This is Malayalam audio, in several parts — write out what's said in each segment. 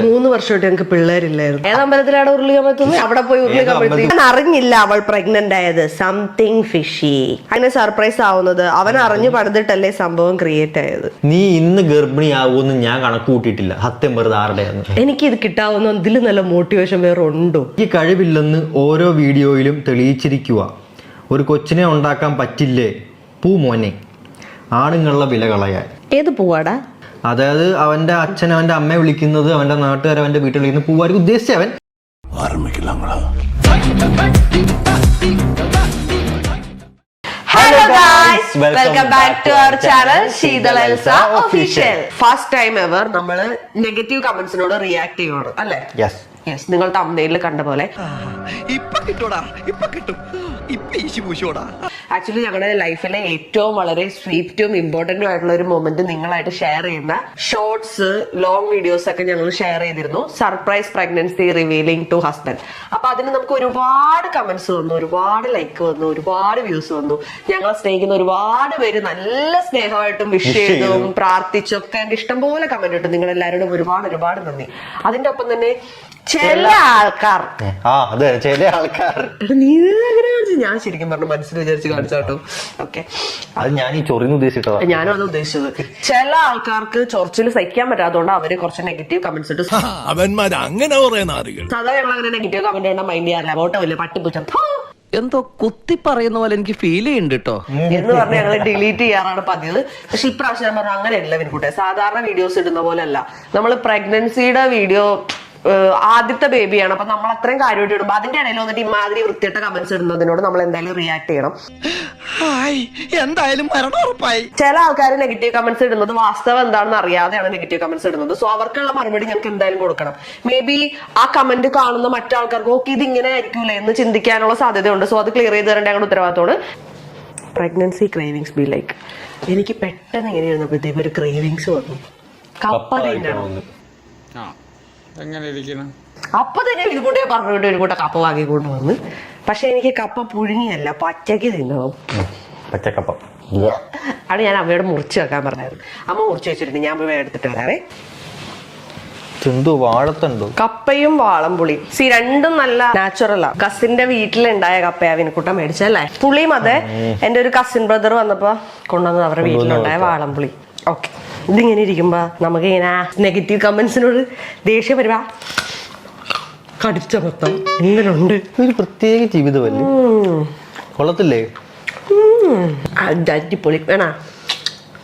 3 വർഷമായിട്ട് ഞങ്ങൾക്ക് പിള്ളേരില്ലായിരുന്നു. ഏതമ്പലത്തിലാണ് ഉരുളിക്കാൻ പറ്റുന്നത്, അവിടെ പോയി ഉരുളിക്കാൻ പറ്റി. ഞാൻ അറിഞ്ഞില്ല അവൾ പ്രഗ്നന്റ് ആയത്. Something fishy. അങ്ങനെ സർപ്രൈസ് ആവുന്നത് അവൻ അറിഞ്ഞു പണിതിട്ടല്ലേ സംഭവം ക്രിയേറ്റ് ആയത്. നീ ഇന്ന് ഗർഭിണിയാവൂന്ന് ഞാൻ കണക്ക് കൂട്ടിയിട്ടില്ല. സത്യം വെറുതെ ആരുടെയാണ്. എനിക്ക് ഇത് കിട്ടാവുന്ന ഇതിൽ നല്ല മോട്ടിവേഷൻ വേറെ ഉണ്ടോ? ഈ കഴിവില്ലെന്ന് ഓരോ വീഡിയോയിലും തെളിയിച്ചിരിക്കുക. ഒരു കൊച്ചിനെ ഉണ്ടാക്കാൻ പറ്റില്ലേ പൂ മോനെ, ആണുങ്ങളുടെ വില കളയാൻ. ഏത് പൂവാടാ? അതായത് അവന്റെ അച്ഛൻ അവന്റെ അമ്മയെ വിളിക്കുന്നത്, അവന്റെ നാട്ടുകാർ അവന്റെ വീട്ടിൽ വിളിക്കുന്നത് പൂവായിരിക്കും ഉദ്ദേശിച്ച അവൻ. Hello guys, welcome back to our channel Sheetal Elsa Official. First time ever നമ്മള് നെഗറ്റീവ് കമന്റ്സിനോട് റിയാക്ട് ചെയ്യണം അല്ലേ? യെസ്. നിങ്ങൾ തംബ്നെയിലിൽ കണ്ട പോലെ ആക്ച്വലി ഞങ്ങളുടെ ലൈഫിലെ ഏറ്റവും വളരെ സ്വീറ്റും ഇമ്പോർട്ടന്റും ആയിട്ടുള്ള ഒരു മൊമെന്റ് നിങ്ങളായിട്ട് ഷെയർ ചെയ്യുന്ന ഷോർട്സ്, ലോങ് വീഡിയോസ് ഒക്കെ ഞങ്ങൾ ഷെയർ ചെയ്തിരുന്നു. Surprise pregnancy revealing to husband. അപ്പൊ അതിന് നമുക്ക് ഒരുപാട് കമന്റ്സ് വന്നു, ഒരുപാട് ലൈക്ക് വന്നു, ഒരുപാട് വ്യൂസ് വന്നു. ഞങ്ങളെ സ്നേഹിക്കുന്ന ഒരുപാട് പേര് നല്ല സ്നേഹമായിട്ടും വിഷ് ചെയ്തും പ്രാർത്ഥിച്ചൊക്കെ ഇഷ്ടംപോലെ കമന്റ് ഇട്ടു. നിങ്ങൾ എല്ലാവരോടും ഒരുപാട് നന്ദി. അതിന്റെ ഒപ്പം തന്നെ ചില ആൾക്കാർ നീ ഞാൻ ശരിക്കും പറഞ്ഞു മനസ്സിൽ വിചാരിച്ച് കാണിച്ചാട്ടോ. ഓക്കെ, അത് ഞാൻ ഈ ചൊറിന്ന് ഉദ്ദേശിച്ചത്. ഞാനും അത് ഉദ്ദേശിച്ചത്. ചില ആൾക്കാർക്ക് ചൊറിച്ചിൽ സഹിക്കാൻ പറ്റാത്തതുകൊണ്ട് അവര് കുറച്ച് നെഗറ്റീവ് കമന്റ്സ് ഇട്ട്. സാധാരണ ഞങ്ങൾ അങ്ങനെ നെഗറ്റീവ് കമന്റ് വേണ്ട മൈൻഡ് ചെയ്യാറില്ല. ഓട്ടോ ഇല്ല പട്ടിപ്പൂച്ച എന്തോ കുത്തി പറയുന്ന പോലെ എനിക്ക് ഫീൽ ചെയ്യുന്നുണ്ട് കേട്ടോ എന്ന് പറഞ്ഞ് ഞങ്ങൾ ഡിലീറ്റ് ചെയ്യാറാണ് പതിവ്. പക്ഷെ ഇപ്രാവശ്യം ഞാൻ പറഞ്ഞു അങ്ങനെയല്ല വിൻകുട്ടെ. സാധാരണ വീഡിയോസ് ഇടുന്ന പോലെ അല്ല. നമ്മൾ പ്രഗ്നൻസിയുടെ വീഡിയോ ആദ്യത്തെ ബേബിയാണ്. അപ്പൊ നമ്മൾ അത്രയും കാര്യമായിട്ട് ഇടുമ്പോ അതിന്റെ ഇടയിൽ വന്നിട്ട് ഇമാതിരി വൃത്തിയിട്ട കമന്റ്സ് ഇടുന്നതിനോട് നമ്മൾ എന്തായാലും റിയാക്ട് ചെയ്യണം. എന്തായാലും മരണം ഉറപ്പായി. ചില ആൾക്കാർ നെഗറ്റീവ് കമന്റ്സ് ഇടുന്നത് വാസ്തവം എന്താണെന്ന് അറിയാതെയാണ് നെഗറ്റീവ് കമന്റ്സ് ഇടുന്നത്. സോ അവർക്കുള്ള മറുപടി ഞങ്ങൾക്ക് എന്തായാലും കൊടുക്കണം. മേ ബി ആ കമന്റ് കാണുന്ന മറ്റാൾക്കാർക്ക് ഓക്കെ ഇത് ഇങ്ങനെ ആയിരിക്കൂലേ എന്ന് ചിന്തിക്കാനുള്ള സാധ്യതയുണ്ട്. സോ അത് ക്ലിയർ ചെയ്ത് തരേണ്ട ഞങ്ങളുടെ ഉത്തരവാദിത്തമാണ്. Pregnancy cravings be like. എനിക്ക് പെട്ടെന്ന് ഇങ്ങനെ ഇരുന്നപ്പോഴത്തേക്ക് ഒരു ക്രേവിങ്സ് വന്നു. കപ്പ തിന്നണം. അപ്പൊ തന്നെ ഇതുകൂടെ പറഞ്ഞുകൊണ്ട് ഒരു കൂട്ടം കപ്പ വാങ്ങിക്കൊണ്ട് വന്ന്. പക്ഷെ എനിക്ക് കപ്പ പുഴുങ്ങിയല്ല, പച്ചക്ക് തിന്നണം. പച്ചക്കപ്പ അത് ഞാൻ അമ്മയോട് മുറിച്ച് വെക്കാൻ പറഞ്ഞായിരുന്നു. അമ്മ മുറിച്ച് വെച്ചിട്ടുണ്ട്, ഞാൻ പോയി എടുത്തിട്ട് വരാവേ. വാഴത്തുണ്ടോ? കപ്പയും വാളംപുളിയും രണ്ടും നല്ല നാച്ചുറലാ. കസിന്റെ വീട്ടിലുണ്ടായ കപ്പയാ വിനക്കുട്ട മേടിച്ചല്ലേ. പുളിയും അതെ. എന്റെ ഒരു കസിൻ ബ്രദർ വന്നപ്പോ കൊണ്ടുവന്നത് അവരുടെ വീട്ടിലുണ്ടായ വാളംപുളി. ഓക്കെ, ഇതിങ്ങനെ ഇരിക്കുമ്പോ നമുക്ക് ഇങ്ങനെ നെഗറ്റീവ് കമന്റ്സിനോട് ദേഷ്യം വരുവാ. കടിച്ച മൊത്തം ഇങ്ങനുണ്ട്. ഒരു പ്രത്യേക ജീവിതമല്ലേ, കൊള്ളത്തില്ലേ? അടിപൊളി വേണ.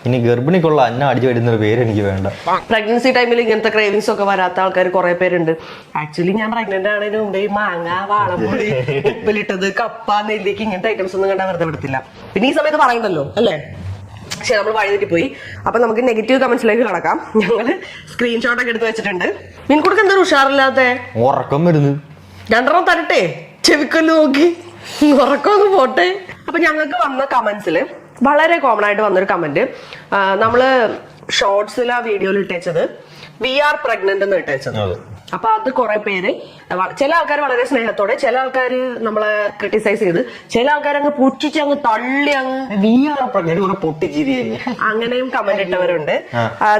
ഇനി ഗർഭിണിക്കുള്ള അന്ന അടിച്ചു വരുന്ന പേര് എനിക്ക് വേണ്ട. പ്രഗ്നൻസി ടൈമിൽ ഇങ്ങനത്തെ ക്രേവിങ്സ് ഒക്കെ വരാത്ത ആൾക്കാർ കുറെ പേരുണ്ട്. ആക്ച്വലി ഞാൻ പ്രഗ്നന്റ് ആണതിന് മുമ്പേ മാങ്ങ, വാളംപുളി, ഉപ്പിലിട്ടത്, കപ്പ, നെല്ലിക്ക് ഇങ്ങനത്തെ ഐറ്റംസ് ഒന്നും കണ്ടാൽ വെറുതെ വിടത്തില്ല. പിന്നെ ഈ സമയത്ത് പറയണ്ടല്ലോ അല്ലേ. പക്ഷെ നമ്മൾ വഴിതെറ്റി പോയി. അപ്പൊ നമുക്ക് നെഗറ്റീവ് കമന്റ്സിലേക്ക് കടക്കാം. ഞങ്ങള് സ്ക്രീൻഷോട്ട് ഒക്കെ എടുത്ത് വെച്ചിട്ടുണ്ട്. നിനക്ക് എന്താ ഉഷാറില്ലാത്ത? ഉറക്കം വരുന്നു. 2 തരട്ടെ, ചെവിക്കൊല്ലു നോക്കി ഉറക്കമൊക്കെ പോട്ടെ. അപ്പൊ ഞങ്ങൾക്ക് വന്ന കമന്റ്സില് വളരെ കോമൺ ആയിട്ട് വന്നൊരു കമന്റ്, നമ്മള് ഷോർട്സിൽ ആ വീഡിയോയിൽ ഇട്ടേച്ചത് വി ആർ പ്രഗ്നന്റ് എന്ന് ഇട്ടേച്ചത്. അപ്പൊ അത് കുറെ പേര്, ചില ആൾക്കാർ വളരെ സ്നേഹത്തോടെ, ചില ആൾക്കാർ നമ്മളെ ക്രിട്ടിസൈസ് ചെയ്ത്, ചില ആൾക്കാർ അങ്ങ് പുച്ഛിച്ച് അങ്ങ് തള്ളി അങ്ങ് പൊട്ടിച്ചിരി അങ്ങനെയും കമന്റ് ഇട്ടവരുണ്ട്.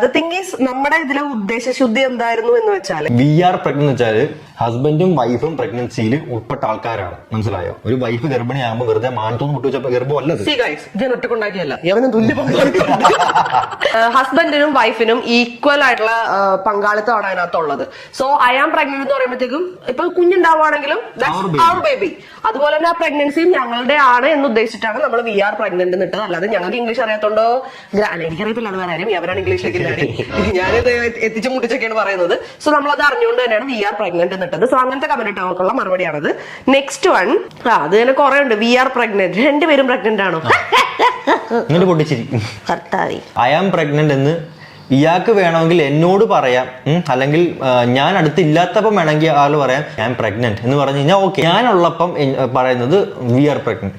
ദ തിങ് ഈസ്, നമ്മുടെ ഇതിലെ ഉദ്ദേശശുദ്ധി എന്തായിരുന്നു എന്ന് വെച്ചാൽ, വി ആർ പ്രഗ്നന്റ് വെച്ചാല് ഹസ്ബൻഡും വൈഫും പ്രഗ്നൻസിയിൽ ഉൾപ്പെട്ട ആൾക്കാരാണ്. മനസ്സിലായോ? ഒരു വൈഫ് ഗർഭിണിയാകുമ്പോൾ വെറുതെ മാനത്തോന്ന് മുട്ടുവെച്ചപ്പോ ഗർഭമല്ലത്. ഒറ്റക്കൊണ്ടാക്കിയല്ല, ഹസ്ബൻഡിനും വൈഫിനും ഈക്വൽ ആയിട്ടുള്ള പങ്കാളിത്തമാണ് അതിനകത്തുള്ളത്. സോ ഐ ആം പ്രഗ്നന്റ് എന്ന് പറയുമ്പോഴത്തേക്കും ഇപ്പൊ കുഞ്ഞുണ്ടാവുകയാണെങ്കിലും അവർ ബേബി, അതുപോലെ തന്നെ ആ പ്രഗ്നൻസിയും ഞങ്ങളുടെ ആണ് എന്ന് ഉദ്ദേശിച്ചിട്ടാണ് നമ്മൾ വി ആർ പ്രഗ്നന്റ് എന്നിട്ടത്. അല്ലാതെ ഞങ്ങൾക്ക് ഇംഗ്ലീഷ് അറിയാത്തോണ്ടോ എനിക്കറിയത്തില്ല, അത് പറയാനും അവരാണ് ഇംഗ്ലീഷിലേക്ക് ഞാനിത് എത്തിച്ചു മുട്ടിച്ചൊക്കെയാണ് പറയുന്നത്. സോ നമ്മളത് അറിഞ്ഞുകൊണ്ട് തന്നെയാണ് വി ആർ പ്രഗ്നന്റ് എന്നിട്ടത്. സോ അങ്ങനത്തെ കമന്റ് ഇട്ടവർക്കുള്ള മറുപടിയാണത്. നെക്സ്റ്റ് വൺ, അത് തന്നെ കുറെ ഉണ്ട്. വി ആർ പ്രഗ്നന്റ്, 2 പേരും പ്രഗ്നന്റ് ആണോ? പൊട്ടിച്ചിരി. ഐ ആം പ്രഗ്നന്റ് എന്ന് ഇയാൾക്ക് വേണമെങ്കിൽ എന്നോട് പറയാം, അല്ലെങ്കിൽ ഞാൻ അടുത്തില്ലാത്തപ്പം വേണമെങ്കിൽ ആള് പറയാം ഞാൻ പ്രഗ്നന്റ് എന്ന് പറഞ്ഞു കഴിഞ്ഞാൽ ഓക്കെ. ഞാനുള്ളപ്പം പറയുന്നത് വി ആർ പ്രഗ്നന്റ്.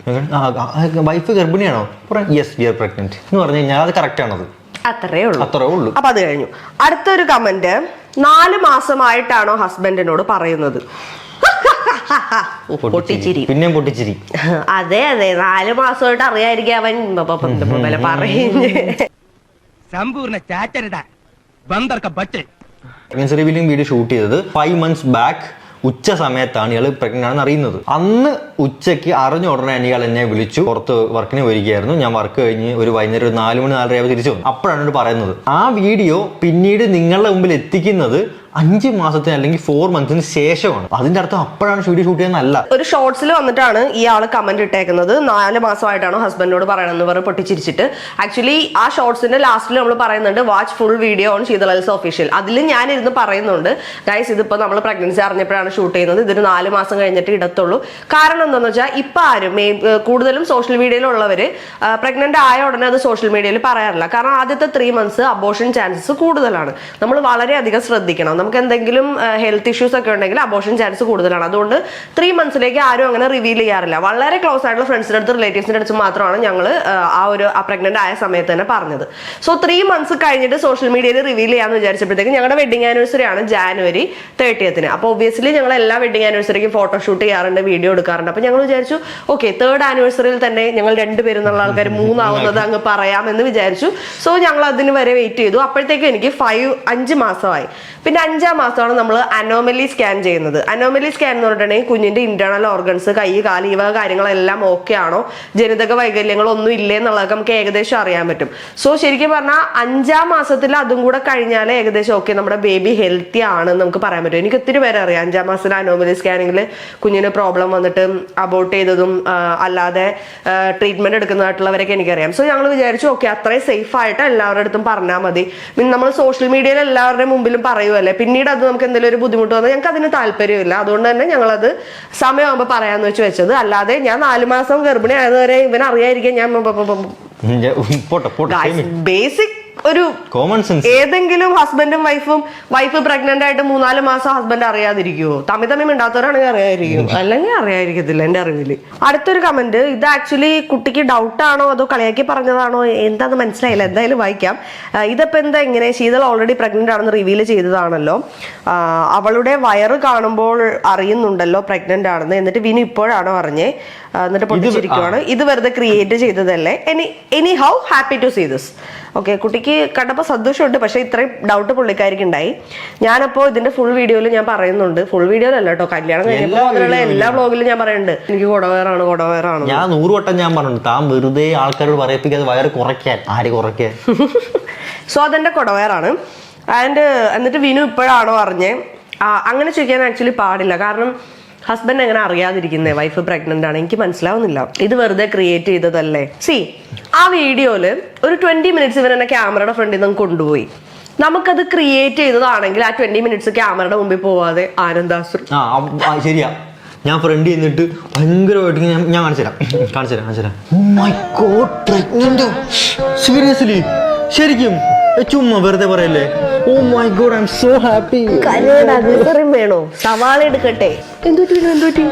വൈഫ് ഗർഭിണിയാണോ? യെസ് വി ആർ പ്രഗ്നന്റ് എന്ന് പറഞ്ഞു കഴിഞ്ഞാൽ അത് കറക്റ്റ് ആണത്. അത്രേ ഉള്ളൂ. അപ്പൊ അത് കഴിഞ്ഞു. അടുത്തൊരു കമന്റ്, 4 മാസമായിട്ടാണോ ഹസ്ബൻഡിനോട് പറയുന്നത്? പൊട്ടിച്ചിരി. പിന്നെ പൊട്ടിച്ചിരി. അതെ 4 മാസമായിട്ട് അറിയാതിരിക്കും അവൻ പറയുന്നത്. संपूर्ण चाचरदा बंदर का बच्चे പ്രഗ്നൻസി റിവീലിംഗ് വീഡിയോ ഷൂട്ട് ചെയ്തത് 5 months ബാക്ക് ഉച്ച സമയത്താണ് ഇയാൾ പ്രഗ്നന്റ് ആണെന്ന് അറിയുന്നത്. അന്ന് ഉച്ചയ്ക്ക് അറിഞ്ഞ ഉടനെ ഇയാൾ എന്നെ വിളിച്ചു. പുറത്ത് വർക്കിന് പോയിരിക്കുകയായിരുന്നു. ഞാൻ വർക്ക് കഴിഞ്ഞ് ഒരു വൈകുന്നേരം ഒരു 4 മണി 4:30 തിരിച്ചു വന്നു. അപ്പോഴാണ് എന്നോട് പറയുന്നത്. ആ വീഡിയോ പിന്നീട് നിങ്ങളുടെ മുമ്പിൽ എത്തിക്കുന്നത് 5 മാസത്തിന് അല്ലെങ്കിൽ 4 monthsന് ശേഷമാണ്. അതിന്റെ അർത്ഥം അപ്പോഴാണ് വീഡിയോ ഷൂട്ട് ചെയ്യുന്നതല്ല. ഒരു ഷോർട്സിൽ വന്നിട്ടാണ് ഈ ആള് കമന്റ് ഇട്ടേക്കുന്നത് 4 മാസമായിട്ടാണ് ഹസ്ബൻഡിനോട് പറയണമെന്ന് പറഞ്ഞ് പൊട്ടിച്ചിരിച്ചിട്ട്. ആക്ച്വലി ആ ഷോർട്സിന്റെ ലാസ്റ്റിൽ നമ്മൾ പറയുന്നുണ്ട് വാച്ച് ഫുൾ വീഡിയോ ഓൺ ശീതളൽസ് ഒഫീഷ്യൽ. അതിൽ ഞാൻ ഇരുന്ന് പറയുന്നുണ്ട് ഗൈസ് ഇതിപ്പോ നമ്മൾ പ്രഗ്നൻസി അറിഞ്ഞപ്പോഴാണ് ഷൂട്ട് ചെയ്യുന്നത്, ഇതിന് 4 മാസം കഴിഞ്ഞിട്ട് ഇടത്തുള്ളൂ. കാരണം എന്താണെന്ന് വെച്ചാൽ ഇപ്പൊ ആരും കൂടുതലും സോഷ്യൽ മീഡിയയിലുള്ളവര് പ്രഗ്നന്റ് ആയ ഉടനെ അത് സോഷ്യൽ മീഡിയയിൽ പറയാറില്ല. കാരണം ആദ്യത്തെ 3 months അബോർഷൻ ചാൻസസ് കൂടുതലാണ്. നമ്മൾ വളരെയധികം ശ്രദ്ധിക്കണം. നമുക്ക് എന്തെങ്കിലും ഹെൽത്ത് ഇഷ്യൂസ് ഒക്കെ ഉണ്ടെങ്കിൽ അബോർഷൻ ചാൻസ് കൂടുതലാണ്. അതുകൊണ്ട് 3 monthsലേക്ക് ആരും അങ്ങനെ റിവീൽ ചെയ്യാറില്ല. വളരെ ക്ലോസ് ആയിട്ടുള്ള ഫ്രണ്ട്സിന്റെ അടുത്ത് റിലേറ്റീവ്സിന്റെ അടുത്ത് മാത്രമാണ് ഞങ്ങൾ ആ പ്രഗ്നന്റ് ആയ സമയത്ത് തന്നെ പറഞ്ഞത്. സോ 3 months കഴിഞ്ഞിട്ട് സോഷ്യൽ മീഡിയയിൽ റിവീൽ ചെയ്യാന്ന് വിചാരിച്ചപ്പോഴത്തേക്ക് ഞങ്ങളുടെ വെഡിങ് ആനിവേഴ്സറി ആണ് January 30th. അപ്പോൾ ഒബ്വിയസ്ലി ഞങ്ങൾ എല്ലാ വെഡിങ് ആനിവേഴ്സറിക്കും ഫോട്ടോഷൂട്ട് ചെയ്യാറുണ്ട്, വീഡിയോ എടുക്കാറുണ്ട്. അപ്പൊ ഞങ്ങൾ വിചാരിച്ചു ഓക്കെ 3rd ആനിവേഴ്സറിയിൽ തന്നെ ഞങ്ങൾ 2 പേരും എന്നുള്ള ആൾക്കാർ 3 ആവുന്നത് അങ്ങ് പറയാമെന്ന് വിചാരിച്ചു. സോ ഞങ്ങൾ അതിന് വരെ വെയിറ്റ് ചെയ്തു. അപ്പോഴത്തേക്കും എനിക്ക് 5 മാസമായി. പിന്നെ 5ാം മാസമാണ് നമ്മൾ അനോമലി സ്കാൻ ചെയ്യുന്നത്. അനോമലി സ്കാൻ എന്ന് പറഞ്ഞിട്ടുണ്ടെങ്കിൽ കുഞ്ഞിന്റെ ഇന്റേണൽ ഓർഗൻസ്, കൈ, കാല്, ഇവ കാര്യങ്ങളെല്ലാം ഓക്കെ ആണോ, ജനിതക വൈകല്യങ്ങളൊന്നും ഇല്ലേ എന്നുള്ളതൊക്കെ നമുക്ക് ഏകദേശം അറിയാൻ പറ്റും. സോ ശരിക്കും പറഞ്ഞാൽ 5ാം മാസത്തിൽ അതും കൂടെ കഴിഞ്ഞാൽ ഏകദേശം ഓക്കെ നമ്മുടെ ബേബി ഹെൽത്തി ആണെന്ന് നമുക്ക് പറയാൻ പറ്റും. എനിക്ക് ഒത്തിരി പേരെ അറിയാം 5ാം മാസത്തിൽ അനോമലി സ്കാനിങ്ങിൽ കുഞ്ഞിന് പ്രോബ്ലം വന്നിട്ട് അബോർട്ട് ചെയ്തതും അല്ലാതെ ട്രീറ്റ്മെന്റ് എടുക്കുന്നതായിട്ടുള്ളവരൊക്കെ എനിക്കറിയാം. സോ ഞങ്ങൾ വിചാരിച്ചു ഓക്കെ അത്രയും സേഫ് ആയിട്ട് എല്ലാവരുടെ അടുത്തും പറഞ്ഞാൽ മതി. നമ്മൾ സോഷ്യൽ മീഡിയയിൽ എല്ലാവരുടെയും മുമ്പിലും പറയുമല്ലേ, പിന്നീട് അത് നമുക്ക് എന്തെങ്കിലും ഒരു ബുദ്ധിമുട്ട് വന്നാൽ ഞങ്ങൾക്ക് അതിന് താല്പര്യമില്ല. അതുകൊണ്ട് തന്നെ ഞങ്ങളത് സമയമാകുമ്പോൾ പറയാന്ന് വെച്ചത്. അല്ലാതെ ഞാൻ 4 മാസം ഗർഭിണി ആയതുവരെ ഇവൻ അറിയാതിരിക്കാൻ ഞാൻ ബേസിക് ഒരു കോമൺ സെൻസ്. ഏതെങ്കിലും ഹസ്ബൻഡും വൈഫ് പ്രഗ്നന്റ് ആയിട്ട് 3-4 മാസം ഹസ്ബൻഡ് അറിയാതിരിക്കുവോ? തമ്മിൽ മിണ്ടാത്തവരാണെങ്കിൽ അറിയാതിരിക്കും, അല്ലെങ്കിൽ അറിയാതിരിക്കത്തില്ല എന്റെ അറിവില്. അടുത്തൊരു കമന്റ്, ഇത് ആക്ച്വലി കുട്ടിക്ക് ഡൗട്ട് ആണോ അതോ കളിയാക്കി പറഞ്ഞതാണോ എന്താന്ന് മനസ്സിലായില്ല, എന്തായാലും വായിക്കാം. ഇതിപ്പോ എന്താ ഇങ്ങനെ, ശീതൾ ഓൾറെഡി പ്രഗ്നന്റ് ആണെന്ന് റിവീൽ ചെയ്തതാണല്ലോ, അവളുടെ വയറ് കാണുമ്പോൾ അറിയുന്നുണ്ടല്ലോ പ്രഗ്നന്റ് ആണെന്ന്, എന്നിട്ട് വിനു ഇപ്പോഴാണോ അറിഞ്ഞേ, എന്നിട്ട് പൊട്ടിച്ചിരിക്കുവാണ്. ഇത് വെറുതെ ക്രിയേറ്റ് ചെയ്തതല്ലേ? Any how happy to see this. Okay, കുട്ടിക്ക് കണ്ടപ്പോൾ സന്തോഷമുണ്ട്, പക്ഷെ ഇത്രയും ഡൗട്ട് പുള്ളിക്കാരിക്ക് ഉണ്ടായി. ഞാനപ്പോ ഇതിന്റെ ഫുൾ വീഡിയോയിൽ ഞാൻ പറയുന്നുണ്ട്, ഫുൾ വീഡിയോയിലല്ല കേട്ടോ, കല്യാണം കഴിഞ്ഞപ്പോൾ അതിലുള്ള എല്ലാ വ്ളോഗിലും ഞാൻ പറയുന്നുണ്ട് എനിക്ക് കൊടവയറാണ്. ഞാൻ 100 വട്ടം ഞാൻ പറഞ്ഞു, താൻ വെറുതെ ആൾക്കാരോട് പറയിപ്പിക്കാതെ വയറ് കുറയ്ക്കാൻ. ആര് കുറയ്ക്കാൻ? സോ അതെന്റെ കൊടവയറാണ്. എന്നിട്ട് വിനു ഇപ്പോഴാണോ അറിഞ്ഞേ? അങ്ങനെ ചോദിക്കാൻ ആക്ച്വലി പാടില്ല. കാരണം ഹസ്ബൻഡ് എങ്ങനെ അറിയാതിരിക്കുന്നേ വൈഫ് പ്രഗ്നന്റ് ആണ്? എനിക്ക് മനസ്സിലാവുന്നില്ല. ഇത് വെറുതെ ക്രിയേറ്റ് ചെയ്തതല്ലേ? സി ആ വീഡിയോയില് ഒരു 20 minutes ഇവർ എന്നെ ക്യാമറയുടെ ഫ്രണ്ടിൽ നിന്ന് കൊണ്ടുപോയി. നമുക്കത് ക്രിയേറ്റ് ചെയ്തതാണെങ്കിൽ ആ 20 minutes ക്യാമറയുടെ മുമ്പിൽ പോവാതെ ആനന്ദാശ്രു. ശരിയാ, ഞാൻ ഫ്രണ്ട് എന്നിട്ട് ഭയങ്കരമായിട്ട് ഞാൻ കാണിച്ചുതരാം. Oh my God, pregnant? Seriously? ശരിക്കും? ചുമ്മാ വെറുതെ പറയല്ലേ? Oh my God, I'm so happy. കരയും വേണോ? സവാള എടുക്കട്ടെ? എന്തുപറ്റി?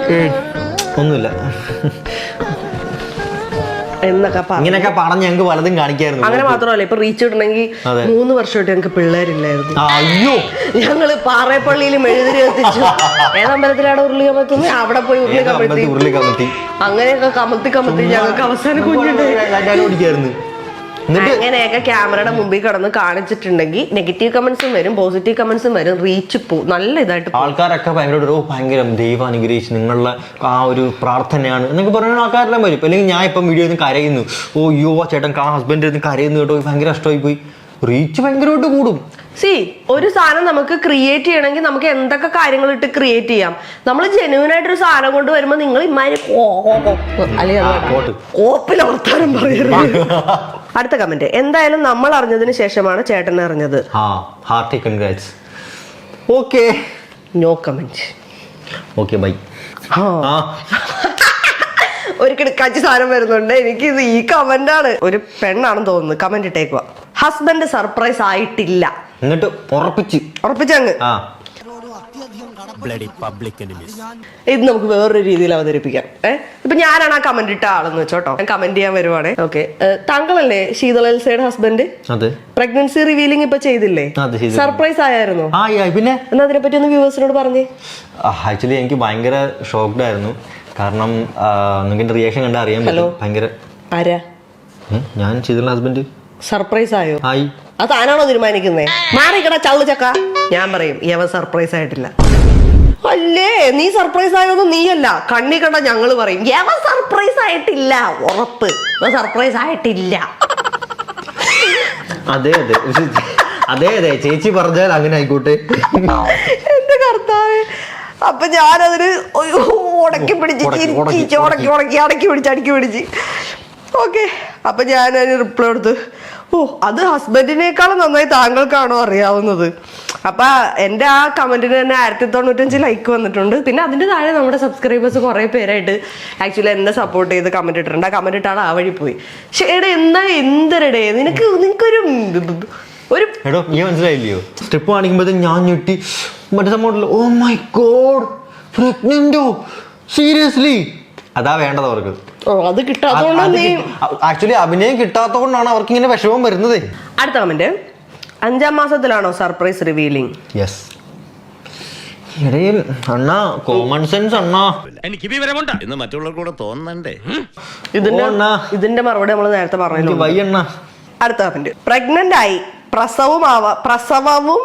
ഒന്നുമില്ല എന്നൊക്കെ ഇങ്ങനെയൊക്കെ പറഞ്ഞ് ഞങ്ങൾക്ക് പലതും കാണിക്കായിരുന്നു. അങ്ങനെ മാത്രമല്ല, ഇപ്പൊ റീച്ച് കിട്ടണമെങ്കിൽ 3 വർഷമായിട്ട് ഞങ്ങൾക്ക് പിള്ളേരില്ലായിരുന്നു. അയ്യോ, ഞങ്ങള് പാറേപ്പള്ളിയിൽ മെഴുതിരി കത്തിച്ചു. ഏതമ്പലത്തിലാണ് ഉരുളി കമത്തുന്നത്, അവിടെ പോയി ഉരുളി കമത്തി. അങ്ങനെയൊക്കെ കമത്തി ഞങ്ങൾക്ക് അവസാനം കുഞ്ഞുണ്ടായിരുന്നു. അങ്ങനെയൊക്കെ ക്യാമറയുടെ മുമ്പിൽ കിടന്ന് കാണിച്ചിട്ടുണ്ടെങ്കിൽ നെഗറ്റീവ് കമന്റ്സും വരും, പോസിറ്റീവ് കമന്റ്സും വരും, റീച്ച് നല്ല ഇതായിട്ട് ആൾക്കാരൊക്കെ ഭയങ്കര ദൈവം അനുഗ്രഹിച്ച് നിങ്ങളുടെ ആ ഒരു പ്രാർത്ഥനയാണ് എന്നൊക്കെ പറയുന്ന ആൾക്കാരെല്ലാം വരും. അല്ലെങ്കിൽ ഞാൻ ഇപ്പം വീഡിയോ ഒന്ന് കരയുന്നു, ഓ യോ ചേട്ടൻ ഹസ്ബൻഡ് ഇരുന്ന് കരയുന്നു കേട്ടോ, ഭയങ്കര ഇഷ്ടമായി പോയി, റീച്ച് ഭയങ്കരമായിട്ട് കൂടും. ഒരു സാധനം നമുക്ക് ക്രിയേറ്റ് ചെയ്യണമെങ്കിൽ നമുക്ക് എന്തൊക്കെ കാര്യങ്ങൾ ഇട്ട് ക്രിയേറ്റ് ചെയ്യാം. നമ്മൾ ജെന്യൂൻ ആയിട്ടൊരു സാധനം കൊണ്ട് വരുമ്പോ നിങ്ങൾ ഇമാര് ഓപ്പിലവർത്താനം പറയരുത്. അടുത്ത കമന്റ്, എന്തായാലും നമ്മൾ അറിഞ്ഞതിന് ശേഷമാണ് ചേട്ടൻ അറിഞ്ഞത്. No comment. Okay bye. ഒരു കിടക്കാച്ചി സാധനം വരുന്നുണ്ട്. എനിക്ക് ഇത് ഈ കമന്റ് ആണ്, ഒരു പെണ്ണാണെന്ന് തോന്നുന്നു കമന്റ് ഇട്ടേക്കുക. ഹസ്ബൻഡ് സർപ്രൈസ് ആയിട്ടില്ല എന്നിട്ട് ഉറപ്പിച്ചങ്ങ്. ഇത് നമുക്ക് വേറൊരു രീതിയിൽ അവതരിപ്പിക്കാം. ഇപ്പൊ ഞാനാണ് ആ കമന്റ് ഇട്ട ആളെന്ന് വെച്ചോട്ടോ, ഞാൻ കമന്റ് ചെയ്യാൻ വരുവാണ്. ഓക്കെ, താങ്കളല്ലേ ശീതളൽസയുടെ ഹസ്ബൻഡ്? പ്രഗ്നൻസി റിവീലിംഗ് ഇപ്പൊ ചെയ്തില്ലേ? സർപ്രൈസ് ആയിരുന്നു? പിന്നെ എന്നാ അതിനെ പറ്റി ഒന്ന് വ്യൂവേഴ്സിനോട് പറഞ്ഞേ. ആക്ച്വലി എനിക്ക് ഭയങ്കര ഷോക്ക്ഡ് ആയിരുന്നു. കാരണം നിങ്ങൾക്ക് റിയാക്ഷൻ കണ്ടാ അറിയാൻ പറ്റും. ഭയങ്കര ആരാ? ഞാൻ ശീതളിന്റെ ഹസ്ബൻഡ്. സർപ്രൈസ് ആയോ? ആയി. അത് താനാണോ തീരുമാനിക്കുന്നേ? മാറിക്കട ചള്ളു ചക്ക. ഞാൻ പറയും യവ സർപ്രൈസ് ആയിട്ടില്ല. അല്ലേ നീ സർപ്രൈസ് ആയതൊന്നും നീയല്ല, കണ്ണി കണ്ട ഞങ്ങള് പറയും യവ സർപ്രൈസ് ആയിട്ടില്ല, ഉറപ്പ് സർപ്രൈസ് ആയിട്ടില്ല. അതെ അതെ അതെ അതെ ചേച്ചി പറഞ്ഞാൽ അങ്ങനെ ആയിക്കോട്ടെ. എന്റെ കർത്താവേ. അപ്പൊ ഞാനതിന് ഉടക്കി പിടിച്ച് അടക്കി പിടിച്ച് ഓക്കെ. അപ്പൊ ഞാനതിന് റിപ്ലൈ കൊടുത്തു, അത് ഹസ്ബൻഡിനേക്കാളും നന്നായി താങ്കൾക്കാണോ അറിയാവുന്നത്. അപ്പൊ എന്റെ ആ കമന്റിന് തന്നെ 1095 ലൈക്ക് വന്നിട്ടുണ്ട്. പിന്നെ അതിന്റെ താഴെ നമ്മുടെ സബ്സ്ക്രൈബേഴ്സ് കുറെ പേരായിട്ട് ആക്ച്വലി എന്നെ സപ്പോർട്ട് ചെയ്ത് കമന്റ് ഇട്ടിട്ടുണ്ട്. ആ കമന്റ് ഇട്ടാണ് ആ വഴി പോയി. പക്ഷേ എന്നാ എന്തരടേ നിനക്കൊരു എടോ നീ മനസ്സിലായില്ലയോ, സ്റ്റെപ്പ് കാണിക്കുമ്പോഴത്തേ ഞാൻ ഞെട്ടി മറ്റേ സംഭവം, ഓ മൈ ഗോഡ് പ്രഗ്നന്റോ സീരിയസ്ലി. അതാ വേണ്ടത് അവർക്ക്. അത് കിട്ടാത്തതുകൊണ്ട് ആക്ച്വലി അഭിനയം കിട്ടാത്തതുകൊണ്ടാണ് അവർക്ക് ഇങ്ങനെ വിഷമം വരുന്നത്. അടുത്ത കമന്റ്, 5ാം മാസത്തിലാണോ സർപ്രൈസ് റിവീലിംഗ്? യെസ്. ഇടയിൽ അണ്ണാ കോമൺ സെൻസ് അണ്ണാ, എനിക്ക് വിവരമുണ്ട് എന്ന് മറ്റുള്ളവർ കൂടെ തോന്നണ്ടേ. ഇതിന്റെ മറുപടി നമ്മൾ നേരത്തെ പറഞ്ഞു. വയ്യണ്ണ. അടുത്ത കമന്റ്, പ്രഗ്നന്റ് ആയി, പ്രസവവും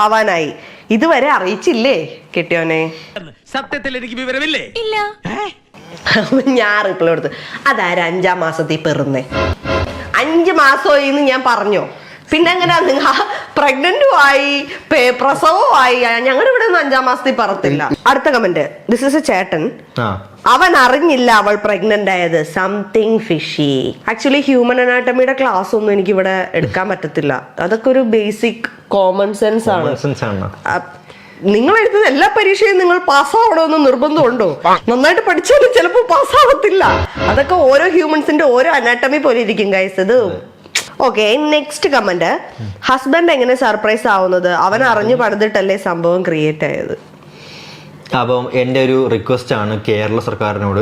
ആവാനായി, ഇതുവരെ അറിയിച്ചില്ലേ കെട്ടിയോനെ? സത്യത്തിൽ എനിക്ക് വിവരമില്ലേ? ഇല്ല. ഞാൻ റിപ്ലൈ കൊടുത്തു, അതാര 5ാം മാസത്തിൽ പെറുന്നേ? 5 മാസമായി ഞാൻ പറഞ്ഞോ? പിന്നെ എങ്ങനെയാ നിങ്ങൾ പ്രഗ്നന്റും ആയി പ്രസവവും ആയി? ഞങ്ങളുടെ ഇവിടെ ഒന്നും 5ാം മാസത്തിൽ പറത്തില്ല. അടുത്ത കമന്റ്, ദിസ് ഇസ് എ ചേട്ടൻ, അവൻ അറിഞ്ഞില്ല അവൾ പ്രഗ്നന്റ് ആയത്, സംതിങ് ഫിഷി. ആക്ച്വലി ഹ്യൂമൻ അനാട്ടമിയുടെ ക്ലാസ് ഒന്നും എനിക്ക് ഇവിടെ എടുക്കാൻ പറ്റത്തില്ല. അതൊക്കെ ഒരു ബേസിക് കോമൺ സെൻസ് ആണ്. നിങ്ങൾ എഴുതുന്ന എല്ലാ പരീക്ഷയും നിങ്ങൾ പാസ്സാവണമെന്ന് നിർബന്ധമുണ്ടോ? നന്നായിട്ട് പഠിച്ചാലും ചിലപ്പോൾ പാസ്സാവത്തില്ല. അതൊക്കെ ഓരോ ഹ്യൂമൻസിന്റെ ഓരോ അനാട്ടമി പോലെ ഇരിക്കും ഗൈസ്. ഇത് ഓക്കെ. നെക്സ്റ്റ് കമന്റ്, ഹസ്ബൻഡ് എങ്ങനെ സർപ്രൈസ് ആവുന്നത്? അവൻ അറിഞ്ഞു പണിതിട്ടല്ലേ സംഭവം ക്രിയേറ്റ് ആയത്. അപ്പം എൻ്റെ ഒരു റിക്വസ്റ്റ് ആണ് കേരള സർക്കാരിനോട്,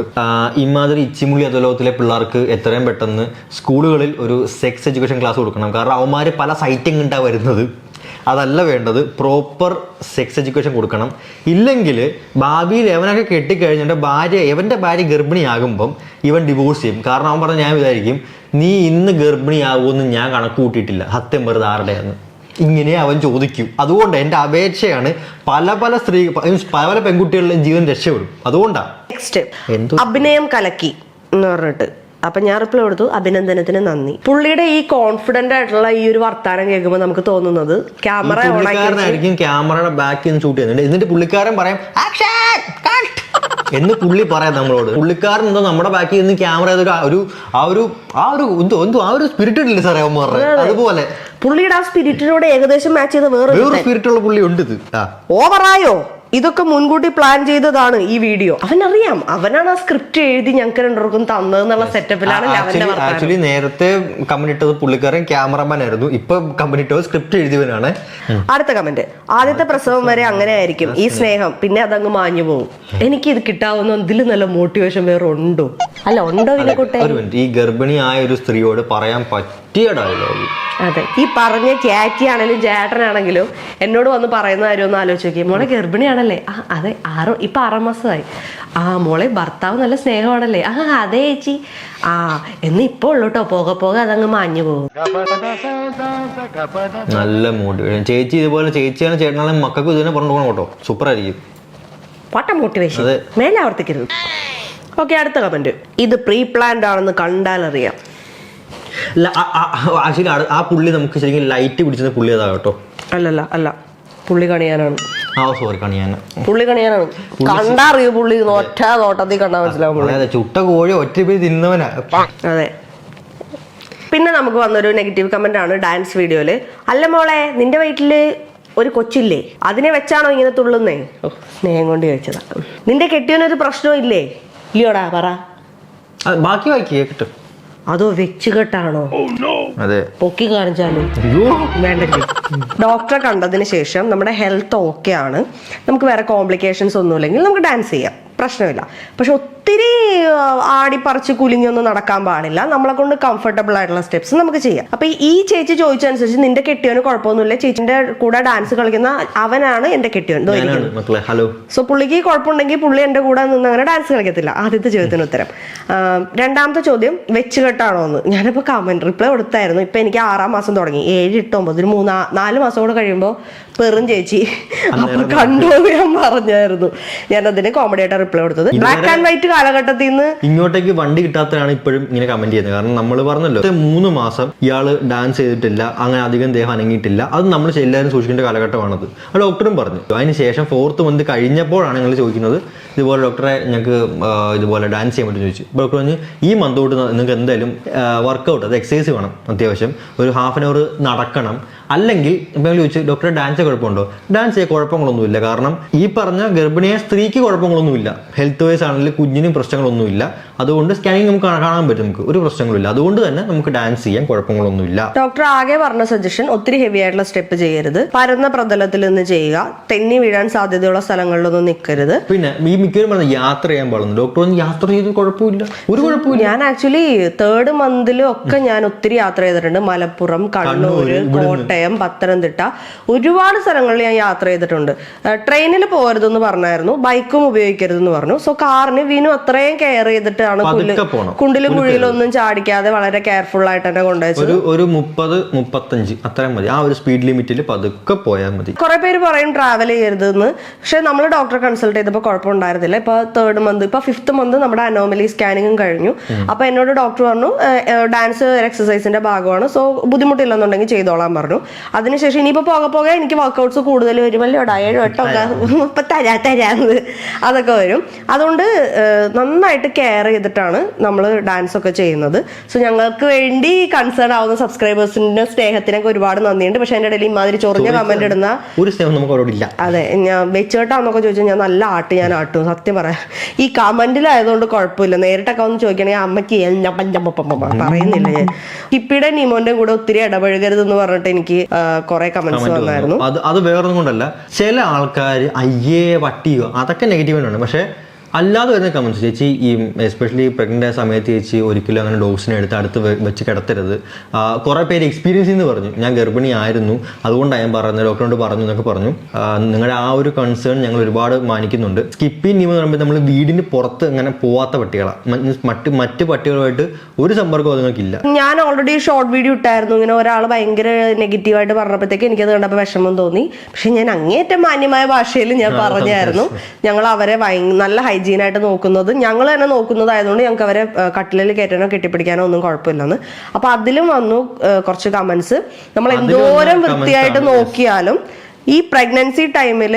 ഇമാതിരി ഇച്ചിമുള്ളി അധോലോകത്തിലെ പിള്ളേർക്ക് എത്രയും പെട്ടെന്ന് സ്കൂളുകളിൽ ഒരു സെക്സ് എഡ്യൂക്കേഷൻ ക്ലാസ് കൊടുക്കണം. കാരണം അവന്മാർ പല സൈറ്റിംഗ് ഉണ്ടാ വരുന്നത്. അതല്ല വേണ്ടത്, പ്രോപ്പർ സെക്സ് എഡ്യൂക്കേഷൻ കൊടുക്കണം. ഇല്ലെങ്കിൽ ഭാവിയിൽ എവനൊക്കെ കെട്ടിക്കഴിഞ്ഞിട്ട് എവൻ്റെ ഭാര്യ ഗർഭിണിയാകുമ്പം ഇവൻ ഡിവോഴ്സ് ചെയ്യും. കാരണം അവൻ പറഞ്ഞ ഞാൻ വിചാരിക്കും, നീ ഇന്ന് ഗർഭിണിയാകുമെന്ന് ഞാൻ കണക്ക് കൂട്ടിയിട്ടില്ല, സത്യം വെറുതെ ആരുടെയാണ് ഇങ്ങനെ അവൻ ചോദിക്കും. അതുകൊണ്ട് എൻ്റെ അപേക്ഷയാണ്, പല സ്ത്രീ പല പെൺകുട്ടികളുടെ ജീവൻ രക്ഷപ്പെടും. അതുകൊണ്ടാണ്. നെക്സ്റ്റ്, അഭിനയം കലക്കി എന്ന് പറഞ്ഞിട്ട്. അപ്പൊ ഞാൻ റിപ്ലൈ കൊടുത്തു, അഭിനന്ദനത്തിന് നന്ദി. പുള്ളിയുടെ ഈ കോൺഫിഡന്റ് ആയിട്ടുള്ള ഈ ഒരു വർത്താനം കേൾക്കുമ്പോൾ നമുക്ക് തോന്നുന്നത് ക്യാമറ പുള്ളിക്കാരനായിരിക്കും ക്യാമറയുടെ ബാക്കിൽ നിന്ന് ഷൂട്ട് ചെയ്യുന്നുണ്ട്. എന്നിട്ട് പുള്ളിക്കാരൻ പറയാം എന്ന് പുള്ളി പറയാം നമ്മളോട്. പുള്ളിക്കാരൻ എന്തോ നമ്മുടെ ബാക്കിൽ നിന്ന് ക്യാമറ ആ ഒരു സ്പിരിറ്റ് ഇല്ലേ സാറേ അവന്മാരുടെ, അതുപോലെ പുള്ളിയുടെ ആ സ്പിരിറ്റിനോട് ഏകദേശം മാച്ച് ചെയ്ത വേറൊരു സ്പിരിറ്റുള്ള പുള്ളി ഉണ്ട്. ഇത് ഓവറായോ? ഇതൊക്കെ മുൻകൂട്ടി പ്ലാൻ ചെയ്തതാണ് ഈ വീഡിയോ. അവനറിയാം, അവനാണ് ആ സ്ക്രിപ്റ്റ് എഴുതി ഞങ്ങൾക്ക് രണ്ടുപേർക്കും തന്നതെന്നുള്ള സെറ്റപ്പിലാണ്. ആക്ച്വലി നേരത്തെ കമന്റ് ഇട്ടത് പുള്ളിക്കാരൻ ക്യാമറമാൻ ആയിരുന്നു, ഇപ്പൊ കമന്റ് ഇട്ടത് സ്ക്രിപ്റ്റ് എഴുതിയവനാണ്. അടുത്ത കമന്റ്, ആദ്യത്തെ പ്രസവം വരെ അങ്ങനെ ആയിരിക്കും ഈ സ്നേഹം, പിന്നെ അതങ്ങ് മാഞ്ഞു പോകും. എനിക്ക് ഇത് കിട്ടാവുന്ന ഇതിൽ നല്ല മോട്ടിവേഷൻ വേറെ ഉണ്ടോ? അല്ല ഉണ്ടോ? ഈ ഗർഭിണിയായ ഒരു സ്ത്രീയോട് പറയാൻ പറ്റിയ ഡയലോഗ്. അതെ, ഈ പറഞ്ഞ ചേച്ചിയാണെങ്കിലും ചേട്ടനാണെങ്കിലും എന്നോട് വന്ന് പറയുന്ന കാര്യം ഒന്ന് ആലോചിച്ച് നോക്കി. മോളെ ഗർഭിണിയാണല്ലേ? അതെ, ഇപ്പൊ 6 മാസമായി. മോളെ ഭർത്താവ് നല്ല സ്നേഹമാണല്ലേ? അതെ ചേച്ചി. എന്ന് ഇപ്പൊ ഉള്ളൂ കേട്ടോ, പോകെ അതങ്ങ് മാഞ്ഞു പോകും. നല്ല മോട്ടിവേഷൻ. ചേച്ചി ഇതുപോലെ ചേച്ചിയാണ് ചേട്ടനാണെങ്കിലും മക്കൾക്ക് ഇതിനെ പറഞ്ഞു കേട്ടോ, സൂപ്പർ ആയിരിക്കും. പട്ട മോട്ടിവേഷൻ മേലെ ആവർത്തിക്കരുത്. ഓക്കെ, അടുത്ത കമന്റ്, ഇത് പ്രീ പ്ലാൻഡ് ആണെന്ന് കണ്ടാലറിയാം. ആക്ച്വലി ആ പുള്ളി നമുക്ക് ശരിക്കും ലൈറ്റ് പിടിച്ചത് പുള്ളി അതാ കേട്ടോ. അല്ല പുള്ളി കണിയാനാണ്. സോറി, പുള്ളി കണിയാനാണ്. കണ്ടറിയോ പുള്ളി? ഒറ്റ നോട്ടത്തിൽ കണ്ടാ മനസ്സിലാവും. ചുട്ട കോഴി ഒറ്റ പേര് തിന്നവനാ. അതെ. പിന്നെ നമുക്ക് വന്നൊരു നെഗറ്റീവ് കമന്റ് ആണ് ഡാൻസ് വീഡിയോയില്. അല്ല മോളെ, നിന്റെ വീട്ടില് ഒരു കൊച്ചില്ലേ, അതിനെ വെച്ചാണോ ഇങ്ങനെ തുള്ളുന്നേ? സ്നേഹം കൊണ്ട് ചോദിച്ചതാ. നിന്റെ കെട്ടിയവനൊരു പ്രശ്നവും ഇല്ലേ? ഇല്ലയോടാ പറ. ബാക്കി വായിക്കേ കേട്ടോ. അതോ വെച്ച് കെട്ടാണോ? അതെ, പൊക്കി കാണിച്ചാലും വേണ്ടല്ലേ. ഡോക്ടറെ കണ്ടതിന് ശേഷം നമ്മുടെ ഹെൽത്ത് ഓക്കെ ആണ്, നമുക്ക് വേറെ കോംപ്ലിക്കേഷൻസ് ഒന്നും ഇല്ലെങ്കിൽ നമുക്ക് ഡാൻസ് ചെയ്യാം. പ്രശ്നമില്ല. പക്ഷെ ഒത്തിരി ആടിപ്പറിച്ച് കുലുങ്ങിയൊന്നും നടക്കാൻ പാടില്ല. നമ്മളെ കൊണ്ട് കംഫർട്ടബിൾ ആയിട്ടുള്ള സ്റ്റെപ്സ് നമുക്ക് ചെയ്യാം. അപ്പൊ ഈ ചേച്ചി ചോദിച്ചനുസരിച്ച് നിന്റെ കെട്ടിയവന് കുഴപ്പമൊന്നുമില്ല, ചേച്ചിന്റെ കൂടെ ഡാൻസ് കളിക്കുന്ന അവനാണ് എന്റെ കെട്ടിയവൻ. സോ പുള്ളിക്ക് കുഴപ്പമുണ്ടെങ്കിൽ പുള്ളി എന്റെ കൂടെ നിന്ന് അങ്ങനെ ഡാൻസ് കളിക്കത്തില്ല. ആദ്യത്തെ ചോദ്യത്തിന് ഉത്തരം. രണ്ടാമത്തെ ചോദ്യം വെച്ച് കെട്ടാണോ എന്ന്. ഞാനിപ്പോ കമന്റ് റിപ്ലൈ കൊടുത്തായിരുന്നു. ഇപ്പൊ എനിക്ക് 6ാം മാസം തുടങ്ങി, 7, 8, 9, 4 മാസം കൂടെ കഴിയുമ്പോ പെറും ചേച്ചി. അപ്പൊ കണ്ടോളൂ ഞാൻ പറഞ്ഞായിരുന്നു. ഞാൻ അതിന് കോമഡി ആയിട്ട് റിപ്ലൈ കൊടുത്തത്. ബ്ലാക്ക് ആൻഡ് വൈറ്റ് കാലഘട്ടത്തിൽ നിന്ന് ഇങ്ങോട്ടേക്ക് വണ്ടി കിട്ടാത്തതാണ് ഇപ്പോഴും ഇങ്ങനെ കമന്റ് ചെയ്യുന്നത്. കാരണം നമ്മൾ പറഞ്ഞല്ലോ 3 മാസം ഇയാള് ഡാൻസ് ചെയ്തിട്ടില്ല, അങ്ങനെ അധികം ദേഹം അനങ്ങിയിട്ടില്ല. അത് നമ്മൾ എല്ലാവരും സൂക്ഷിക്കേണ്ട കാലഘട്ടമാണത്. അത് ഡോക്ടറും പറഞ്ഞു. അതിന് ശേഷം 4th മന്ത് കഴിഞ്ഞപ്പോഴാണ് ഞങ്ങൾ ചോദിക്കുന്നത്, ഇതുപോലെ ഡോക്ടറെ ഞങ്ങൾക്ക് ഇതുപോലെ ഡാൻസ് ചെയ്യാൻ പറ്റും ചോദിച്ചു. ഡോക്ടർ പറഞ്ഞു ഈ മന്ത് തൊട്ട് നിങ്ങൾക്ക് എന്തായാലും വർക്കൗട്ട്, അത് എക്സസൈസ് വേണം, അത്യാവശ്യം ഒരു 1/2 hour നടക്കണം. അല്ലെങ്കിൽ ഇപ്പം ചോദിച്ചു ഡോക്ടറെ ഡാൻസ് കുഴപ്പമുണ്ടോ? ഡാൻസ് ചെയ്യാൻ കുഴപ്പങ്ങളൊന്നുമില്ല. കാരണം ഈ പറഞ്ഞ ഗർഭിണിയായ സ്ത്രീക്ക് കുഴപ്പങ്ങളൊന്നുമില്ല, ഹെൽത്ത് വൈസ് ആണെങ്കിൽ കുഞ്ഞിനും പ്രശ്നങ്ങളൊന്നുമില്ല. അതുകൊണ്ട് സ്കാനിങ് നമുക്ക് കാണാൻ പറ്റും, നമുക്ക് ഒരു പ്രശ്നങ്ങളില്ല. അതുകൊണ്ട് തന്നെ നമുക്ക് ഡാൻസ് ചെയ്യാൻ കുഴപ്പങ്ങളൊന്നുമില്ല. ഡോക്ടർ ആകെ പറഞ്ഞ സജഷൻ ഒത്തിരി ഹെവി ആയിട്ടുള്ള സ്റ്റെപ്പ് ചെയ്യരുത്, പരന്ന പ്രതലത്തിൽ നിന്ന് ചെയ്യുക, തെന്നി വീഴാൻ സാധ്യതയുള്ള സ്ഥലങ്ങളിലൊന്നും നിൽക്കരുത്. പിന്നെ ഈ മിക്കവരും പറഞ്ഞ യാത്ര ചെയ്യാൻ പാടുന്നു. ഡോക്ടർ ഒന്ന് യാത്ര ചെയ്ത് കുഴപ്പമില്ല, ഒരു കുഴപ്പമില്ല. ഞാൻ ആക്ച്വലി 3rd മന്തിലും ഒക്കെ ഞാൻ ഒത്തിരി യാത്ര ചെയ്തിട്ടുണ്ട്. മലപ്പുറം, കണ്ണൂര്, കോട്ടയം, പത്തനംതിട്ട, ഒരുപാട് സ്ഥലങ്ങളിൽ ഞാൻ യാത്ര ചെയ്തിട്ടുണ്ട്. ട്രെയിനിൽ പോകരുതെന്ന് പറഞ്ഞായിരുന്നു, ബൈക്കും ഉപയോഗിക്കരുതെന്ന് പറഞ്ഞു. സോ കാറിന് വീണു അത്രയും കെയർ ചെയ്തിട്ടാണ് കുണ്ടിലും കുഴിയിലൊന്നും ചാടിക്കാതെ വളരെ കെയർഫുൾ ആയിട്ട് തന്നെ കൊണ്ടുവച്ചത്. ഒരു 30-35 അത്രയും മതി. ആ ഒരു സ്പീഡ് ലിമിറ്റിൽ പതുക്കെ പോയാൽ മതി. കുറെ പേര് പറയും ട്രാവൽ ചെയ്യരുതെന്ന്. പക്ഷെ നമ്മൾ ഡോക്ടറെ കൺസൾട്ട് ചെയ്തപ്പോൾ കുഴപ്പമുണ്ടായിരുന്നില്ല. ഇപ്പൊ 3rd മന്ത്, ഇപ്പൊ 5th മന്ത് നമ്മുടെ അനോമലി സ്കാനിങ്ങും കഴിഞ്ഞു. അപ്പൊ എന്നോട് ഡോക്ടർ പറഞ്ഞു ഡാൻസ് എക്സസൈസിന്റെ ഭാഗമാണ്, സോ ബുദ്ധിമുട്ടില്ലെന്നുണ്ടെങ്കിൽ ചെയ്തോളാൻ പറഞ്ഞു. അതിനുശേഷം ഇനിയിപ്പോ പോകെ എനിക്ക് വർക്കൗട്ട്സ് കൂടുതൽ വരുമല്ലോ, 7, 8 തരാന്ന് അതൊക്കെ വരും. അതുകൊണ്ട് നന്നായിട്ട് കെയർ ചെയ്തിട്ടാണ് നമ്മൾ ഡാൻസ് ഒക്കെ ചെയ്യുന്നത്. സോ ഞങ്ങൾക്ക് വേണ്ടി കൺസേൺ ആവുന്ന സബ്സ്ക്രൈബേഴ്സിന്റെ സ്നേഹത്തിനൊക്കെ ഒരുപാട് നന്ദിയുണ്ട്. പക്ഷെ എന്റെ ഇടയിൽ ഇമാതിരി ചൊറിഞ്ഞ കമന്റ് ഇടുന്ന ഒരു സ്നേഹം നമുക്ക് അവരോടില്ല. അതെ, ഞാൻ വെച്ചേട്ടാന്നൊക്കെ ചോദിച്ചാൽ ഞാൻ നല്ല ഞാൻ ആട്ടും, സത്യം പറയാം. ഈ കമന്റിലായതുകൊണ്ട് കുഴപ്പമില്ല. നേരിട്ടൊക്കെ ഒന്ന് ചോദിക്കണെങ്കിൽ അമ്മയ്ക്ക് പറയുന്നില്ല. ഞാൻ ഹിപ്പിയുടെ നിമോന്റെ കൂടെ ഒത്തിരി ഇടപഴകരുതെന്ന് പറഞ്ഞിട്ട് എനിക്ക് കുറെ കമന്റ്സ് വന്നായിരുന്നു. അത് വേറൊന്നും കൊണ്ടല്ല, ചില ആൾക്കാർ അയ്യേ പട്ടിയോ അതൊക്കെ നെഗറ്റീവാണ്. പക്ഷെ അല്ലാതെ വരുന്ന കമന്റ്സ്, ചേച്ചി ഈ എസ്പെഷ്യലി പ്രഗ്നന്റ് ആയ സമയത്ത് ചേച്ചി ഒരിക്കലും അങ്ങനെ ഡോസിനെ എടുത്ത് അടുത്ത് വെച്ച് കിടത്തരുത്. കുറെ പേര് എക്സ്പീരിയൻസ് എന്ന് പറഞ്ഞു, ഞാൻ ഗർഭിണി ആയിരുന്നു അതുകൊണ്ടാണ് ഞാൻ പറയുന്നത്, ഡോക്ടറോട് പറഞ്ഞു എന്നൊക്കെ പറഞ്ഞു. നിങ്ങളുടെ ആ ഒരു കൺസേൺ ഞങ്ങൾ ഒരുപാട് മാനിക്കുന്നുണ്ട്. സ്കിപ്പിംഗ് നിയമം എന്ന് പറയുമ്പോൾ നമ്മൾ വീടിന് പുറത്ത് അങ്ങനെ പോവാത്ത പട്ടികളാണ്. മറ്റ് പട്ടികളുമായിട്ട് ഒരു സമ്പർക്കവും അതുങ്ങൾക്കില്ല. ഞാൻ ഓൾറെഡി ഷോർട്ട് വീഡിയോ ഇട്ടായിരുന്നു. ഇങ്ങനെ ഒരാൾ ഭയങ്കര നെഗറ്റീവായിട്ട് പറഞ്ഞപ്പോഴത്തേക്ക് എനിക്കത് കണ്ടപ്പോൾ വിഷമം തോന്നി. പക്ഷെ ഞാൻ അങ്ങേറ്റം മാന്യമായ ഭാഷയിൽ ഞാൻ പറഞ്ഞായിരുന്നു, ഞങ്ങൾ അവരെ നല്ല ഹൈജീനായിട്ട് നോക്കുന്നത്, ഞങ്ങൾ തന്നെ നോക്കുന്നതായതുകൊണ്ട് ഞങ്ങൾക്ക് അവരെ കട്ടിലിൽ കയറ്റാനോ കെട്ടിപ്പിടിക്കാനോ ഒന്നും കുഴപ്പമില്ലെന്ന്. അപ്പൊ അതിലും വന്നു കുറച്ച് കമന്റ്സ്. നമ്മൾ എന്തോരം വൃത്തിയായിട്ട് നോക്കിയാലും ഈ പ്രഗ്നൻസി ടൈമിൽ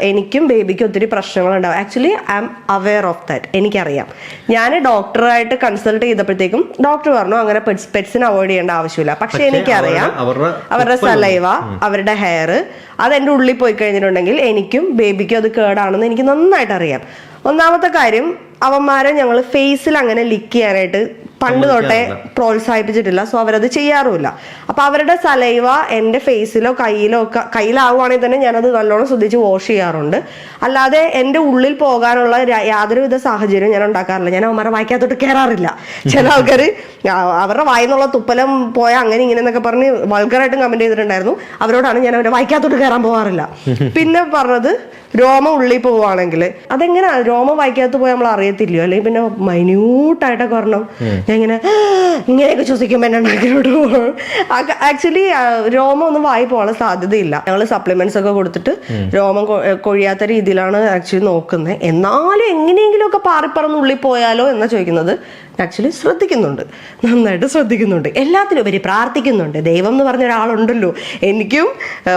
എനിക്കും ബേബിക്കും ഒത്തിരി പ്രശ്നങ്ങളുണ്ടാവും. Actually I am aware of that. എനിക്കറിയാം. ഞാൻ ഡോക്ടറായിട്ട് കൺസൾട്ട് ചെയ്തപ്പോഴത്തേക്കും ഡോക്ടർ പറഞ്ഞു അങ്ങനെ പെറ്റ്സിനെ അവോയ്ഡ് ചെയ്യേണ്ട ആവശ്യമില്ല. പക്ഷെ എനിക്കറിയാം അവരുടെ സലൈവ, അവരുടെ ഹെയർ അതെന്റെ ഉള്ളിൽ പോയി കഴിഞ്ഞിട്ടുണ്ടെങ്കിൽ എനിക്കും ബേബിക്കും അത് കേടാണെന്ന് എനിക്ക് നന്നായിട്ട് അറിയാം. ഒന്നാമത്തെ കാര്യം, അവന്മാരെ ഞങ്ങൾ ഫേസിൽ അങ്ങനെ ലിക്ക് ചെയ്യാനായിട്ട് പണ്ട് തൊട്ടേ പ്രോത്സാഹിപ്പിച്ചിട്ടില്ല. സോ അവരത് ചെയ്യാറുമില്ല. അപ്പൊ അവരുടെ സലൈവ എന്റെ ഫേസിലോ കയ്യിലാവുകയാണെങ്കിൽ തന്നെ ഞാനത് നല്ലോണം ശ്രദ്ധിച്ച് വാഷ് ചെയ്യാറുണ്ട്. അല്ലാതെ എന്റെ ഉള്ളിൽ പോകാനുള്ള യാതൊരുവിധ സാഹചര്യവും ഞാൻ ഉണ്ടാക്കാറില്ല. ഞാൻ അവന്മാരെ വായിക്കാത്തോട്ട് കയറാറില്ല. ചില ആൾക്കാർ അവരുടെ വായിന്നുള്ള തുപ്പലം പോയാൽ അങ്ങനെ ഇങ്ങനെ എന്നൊക്കെ പറഞ്ഞ് വൾഗറായിട്ടും കമന്റ് ചെയ്തിട്ടുണ്ടായിരുന്നു. അവരോടാണ് ഞാൻ അവരെ വായിക്കാത്തോട്ട് കയറാൻ പോകാറില്ല. പിന്നെ പറഞ്ഞത് രോമം ഉള്ളിൽ പോവുകയാണെങ്കിൽ അതെങ്ങനെയാ, രോമം വായിക്കാത്ത പോയാൽ നമ്മൾ അറിയത്തില്ലയോ, അല്ലെങ്കിൽ പിന്നെ മൈന്യൂട്ടായിട്ടൊക്കെ പറഞ്ഞോ ഞാൻ ഇങ്ങനെയൊക്കെ ശ്വസിക്കുമ്പോൾ എന്നെ ഉണ്ടാക്കിലോട്ട് പോകും. ആക്ച്വലി രോമം ഒന്നും വായി പോകാൻ സാധ്യതയില്ല. ഞങ്ങൾ സപ്ലിമെന്റ്സ് ഒക്കെ കൊടുത്തിട്ട് രോമം കൊഴിയാത്ത രീതിയിലാണ് ആക്ച്വലി നോക്കുന്നത്. എന്നാലും എങ്ങനെയെങ്കിലും ഒക്കെ പാറിപ്പറന്ന് ഉള്ളിൽ പോയാലോ എന്നാ ചോദിക്കുന്നത്. ആക്ച്വലി ശ്രദ്ധിക്കുന്നുണ്ട്, നന്നായിട്ട് ശ്രദ്ധിക്കുന്നുണ്ട്. എല്ലാത്തിലും ഉപരി പ്രാർത്ഥിക്കുന്നുണ്ട്. ദൈവം എന്ന് പറഞ്ഞ ഒരാളുണ്ടല്ലോ. എനിക്കും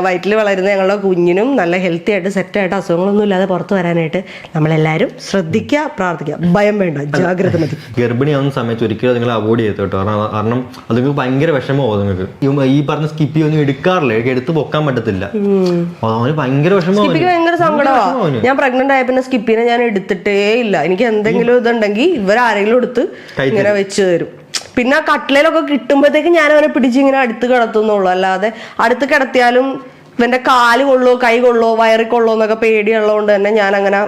വയറ്റിൽ വളരുന്ന ഞങ്ങളുടെ കുഞ്ഞിനും നല്ല ഹെൽത്തി ആയിട്ട് സെറ്റായിട്ട് അസുഖങ്ങളൊന്നും ഇല്ലാതെ പുറത്ത് വരാനായിട്ട് നമ്മളെല്ലാവരും ശ്രദ്ധിക്കുക, പ്രാർത്ഥിക്കുക. ഭയം വേണ്ട, ജാഗ്രത മതി. ഗർഭിണിയാവുന്ന സമയത്ത് ഒരിക്കലും നിങ്ങൾ അവോയ്ഡ് ചെയ്തു കേട്ടോ. കാരണം അത് നിങ്ങൾക്ക് ഭയങ്കര വിഷമമാവും. നിങ്ങൾക്ക് ഈ പറഞ്ഞ സ്കിപ്പി ഒന്നും എടുക്കാറില്ല, എടുത്ത് പൊക്കാൻ പറ്റത്തില്ല. അവന് ഭയങ്കര വിഷമം, ഭയങ്കര സങ്കടമാണ്. ഞാൻ പ്രഗ്നന്റ് ആയ പിന്നെ സ്കിപ്പിനെ ഞാൻ എടുത്തിട്ടേ ഇല്ല. എനിക്ക് എന്തെങ്കിലും ഇതുണ്ടെങ്കിൽ ഇവരാരെങ്കിലും എടുത്ത് ഇങ്ങനെ വെച്ച് തരും. പിന്നെ കട്ടിലൊക്കെ കിട്ടുമ്പോഴത്തേക്ക് ഞാൻ അവനെ പിടിച്ച് ഇങ്ങനെ അടുത്ത് കിടത്തുന്നുള്ളൂ. അല്ലാതെ അടുത്ത് കിടത്തിയാലും ഇവന്റെ കാല് കൊള്ളോ കൈ കൊള്ളോ വയറി കൊള്ളോ എന്നൊക്കെ പേടിയുള്ളതുകൊണ്ട് തന്നെ ഞാൻ അങ്ങനെ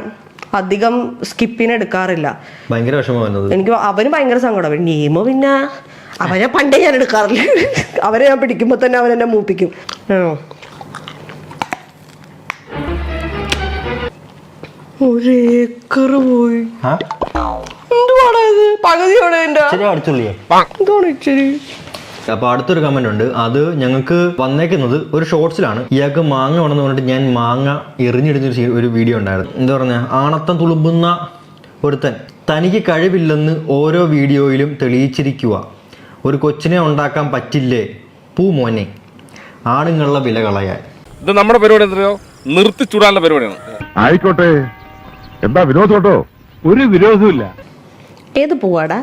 അധികം സ്കിപ്പിന് എടുക്കാറില്ല. ഭയങ്കര വിഷമം വന്നത്. എനിക്ക് അവന് ഭയങ്കര സങ്കടം. നീമോ പിന്നെ അവനെ പണ്ടേ ഞാൻ എടുക്കാറില്ല. അവരെ ഞാൻ പിടിക്കുമ്പോ തന്നെ അവൻ എന്നെ മൂപ്പിക്കും. ഒരേക്കർ പോയി. എന്തുവാടാ ഇത്? പകുതിയോടെ എന്താണ് ഇച്ചിരി. അപ്പൊ അടുത്തൊരു കമന്റ് ഉണ്ട്. അത് ഞങ്ങൾക്ക് വന്നേക്കുന്നത് ഒരു ഷോർട്സിലാണ്. ഇയാൾക്ക് മാങ്ങ വേണമെന്ന് പറഞ്ഞിട്ട് ഞാൻ മാങ്ങ എറിഞ്ഞിടുന്ന ഒരു വീഡിയോ ഉണ്ടായിരുന്നു. എന്താ പറഞ്ഞ ആണത്തം തുളുമ്പുന്ന ഒരുത്തൻ തനിക്ക് കഴിവില്ലെന്ന് ഓരോ വീഡിയോയിലും തെളിയിച്ചിരിക്കുക. ഒരു കൊച്ചിനെ ഉണ്ടാക്കാൻ പറ്റില്ലേ പൂ മോനെ, ആണുങ്ങളുടെ വില കളയാൻ. ഇത് നമ്മുടെ പരിപാടി എന്തോ നിർത്തി ചൂടാനുള്ള പരിപാടിയാണ്. ആയിക്കോട്ടെ, എന്താ വിരോധോട്ടോ? ഒരു വിരോധമില്ല. ഏത് പൂവാടാ?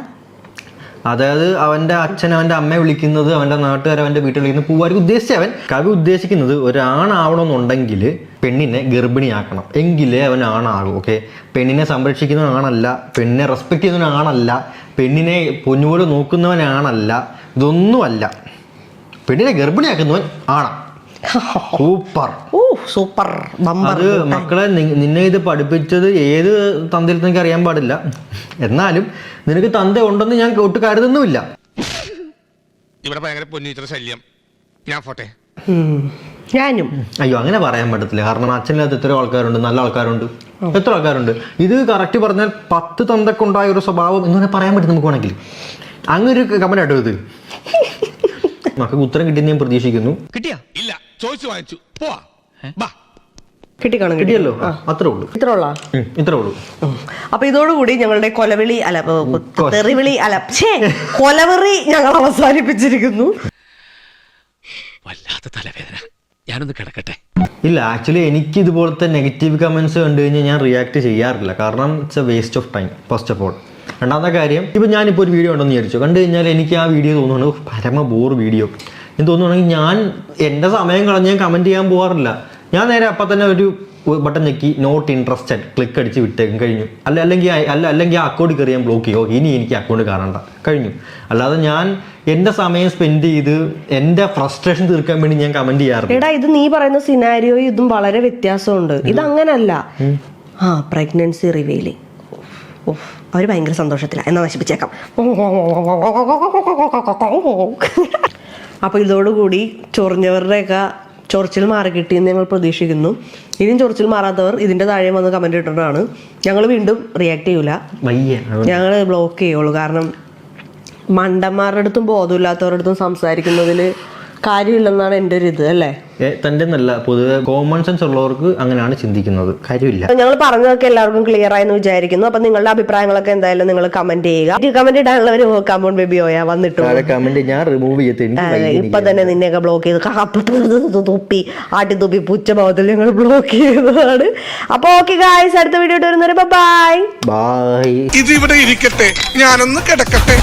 അതായത് അവന്റെ അച്ഛൻ അവന്റെ അമ്മയെ വിളിക്കുന്നത്, അവന്റെ നാട്ടുകാർ അവന്റെ വീട്ടിൽ വിളിക്കുന്നത് പൂവായിരിക്കും ഉദ്ദേശിച്ച അവൻ. കവി ഉദ്ദേശിക്കുന്നത് ഒരാണാവണമെന്നുണ്ടെങ്കിൽ പെണ്ണിനെ ഗർഭിണിയാക്കണം, എങ്കിലേ അവൻ ആണാകും. ഓക്കെ, പെണ്ണിനെ സംരക്ഷിക്കുന്നവനാണല്ല, പെണ്ണിനെ റെസ്പെക്ട് ചെയ്യുന്നവനാണല്ല, പെണ്ണിനെ പൊന്നുപോലെ നോക്കുന്നവനാണല്ല, ഇതൊന്നുമല്ല. പെണ്ണിനെ ഗർഭിണിയാക്കുന്നവൻ ആണ്. Super super. അത് മക്കളെ നിന്നെ ഇത് പഠിപ്പിച്ചത് ഏത് തന്തയിൽ എനിക്ക് അറിയാൻ പാടില്ല. എന്നാലും നിനക്ക് തന്ത ഉണ്ടെന്ന് ഞാൻ ഒട്ട് കരുതുന്നുമില്ല. ഇവിടെ ഭയങ്കര പൊന്നീച്ചറ ശല്യം. ഞാൻ പോട്ടെ. ഞാനും അയ്യോ അങ്ങനെ പറയാൻ പറ്റത്തില്ല. കാരണം അച്ഛനകത്ത് എത്ര ആൾക്കാരുണ്ട്, നല്ല ആൾക്കാരുണ്ട്, എത്ര ആൾക്കാരുണ്ട്. ഇത് കറക്റ്റ് പറഞ്ഞാൽ 10 തന്തക്കുണ്ടായ ഒരു സ്വഭാവം എന്ന് പറഞ്ഞാൽ പറയാൻ പറ്റും നമുക്ക് വേണമെങ്കിൽ. അങ്ങനെ ഒരു കമന്റ് ആട്ടോ ഇത്. മക്കൾക്ക് ഉത്തരം കിട്ടിയെന്ന് ഞാൻ പ്രതീക്ഷിക്കുന്നു. കിട്ടിയാ? ഇല്ല, ചോദിച്ചു വാങ്ങിച്ചു. പോവാ. കിട്ടിയല്ലോ, അത്രേ ഉള്ളൂ. ഇത്രേ ഉള്ളൂ. അപ്പൊ ഇതോടുകൂടി ഞങ്ങളുടെ കൊലവിളി അല്ല തെറിവിളി അല്ല കൊലവെറി ഞങ്ങൾ അവസാനിപ്പിച്ചിരിക്കുന്നു. വല്ലാത്ത തലവേദന, ഞാനൊന്ന് കിടക്കട്ടെ. ഇല്ല, ആക്ച്വലി എനിക്ക് ഇതുപോലത്തെ നെഗറ്റീവ് കമന്റ്സ് കണ്ടു കഴിഞ്ഞാൽ ഞാൻ റിയാക്ട് ചെയ്യാറില്ല. കാരണം it's A waste of time first of all. രണ്ടാമത്തെ കാര്യം, ഇപ്പം ഞാനിപ്പോൾ ഒരു വീഡിയോ ഉണ്ടെന്ന് വിചാരിച്ചു, കണ്ടു കഴിഞ്ഞാൽ എനിക്ക് ആ വീഡിയോ തോന്നുന്നു പരമ ബോർ വീഡിയോ എന്ന് തോന്നുകയാണെങ്കിൽ ഞാൻ എൻ്റെ സമയം കളഞ്ഞ് ഞാൻ കമൻറ്റ് ചെയ്യാൻ പോകാറില്ല. ഞാൻ നേരെ അപ്പം തന്നെ ഒരു ബട്ടൺ ഞെക്കി നോട്ട് ഇൻട്രസ്റ്റഡ് ക്ലിക്ക് അടിച്ച് വിട്ടേക്കും, കഴിഞ്ഞു. അല്ലെങ്കിൽ ആ അക്കൗണ്ട് കയറി ഞാൻ ബ്ലോക്ക് ചെയ്യും. ഓക്കെ, ഇനി എനിക്ക് അക്കൗണ്ട് കാണണ്ട, കഴിഞ്ഞു. അല്ലാതെ ഞാൻ എൻ്റെ സമയം സ്പെൻഡ് ചെയ്ത് എൻ്റെ ഫ്രസ്ട്രേഷൻ തീർക്കാൻ വേണ്ടി ഞാൻ കമൻറ്റ് ചെയ്യാറില്ല. എടാ, ഇത് നീ പറയുന്ന സിനാരിയോയും ഇതും വളരെ വ്യത്യാസമുണ്ട്. ഇതങ്ങനല്ല. പ്രഗ്നൻസി റിവീലിംഗ്, അവര് ഭയങ്കര സന്തോഷത്തില, എന്നാ നശിപ്പിച്ചേക്കാം. അപ്പൊ ഇതോടുകൂടി ചൊറിഞ്ഞവരുടെയൊക്കെ ചൊറിച്ചിൽ മാറി കിട്ടിയെന്ന് ഞങ്ങൾ പ്രതീക്ഷിക്കുന്നു. ഇനിയും ചൊറിച്ചിൽ മാറാത്തവർ ഇതിന്റെ താഴെ വന്ന് കമന്റ് ഇട്ടിട്ടാണ്. ഞങ്ങൾ വീണ്ടും റിയാക്ട് ചെയ്യൂല, ഞങ്ങൾ ബ്ലോക്ക് ചെയ്യുള്ളൂ. കാരണം മണ്ടന്മാരുടെ അടുത്തും ബോധമില്ലാത്തവരുടെ അടുത്തും സംസാരിക്കുന്നതിൽ കാര്യമില്ലെന്നാണ് എൻ്റെ ഒരു ഇത്, അല്ലേ? തൻ്റെ നല്ല പൊതുവെ കോമൺ സെൻസ് ഉള്ളവർക്ക് അങ്ങനെയാണ് ചിന്തിക്കുന്നത്, കാര്യമില്ല. ഞങ്ങൾ പറഞ്ഞതൊക്കെ എല്ലാവർക്കും ക്ലിയർ ആയെന്ന് വിചാരിക്കുന്നു. അപ്പൊ നിങ്ങളുടെ അഭിപ്രായങ്ങളൊക്കെ എന്തായാലും നിങ്ങൾ കമന്റ് ചെയ്യുക. കമന്റ് ഇടാനുള്ളവർ കമന്റ് ബേബിയോയാ വന്നിട്ടു. ഞാൻ റിമൂവ് ഇപ്പൊ തന്നെ നിന്നെയൊക്കെ ബ്ലോക്ക് ചെയ്ത് തുപ്പി ആട്ടിത്തുപ്പി പുച്ഛഭാവത്തിൽ ഞങ്ങൾ ബ്ലോക്ക് ചെയ്തതാണ്. അപ്പൊ ഓക്കെ ഗായ്സ്, അടുത്ത വീഡിയോ വരുന്നവരെ ബൈ ബൈ. ഇത് ഇവിടെ ഇരിക്കട്ടെ, ഞാനൊന്ന് കിടക്കട്ടെ.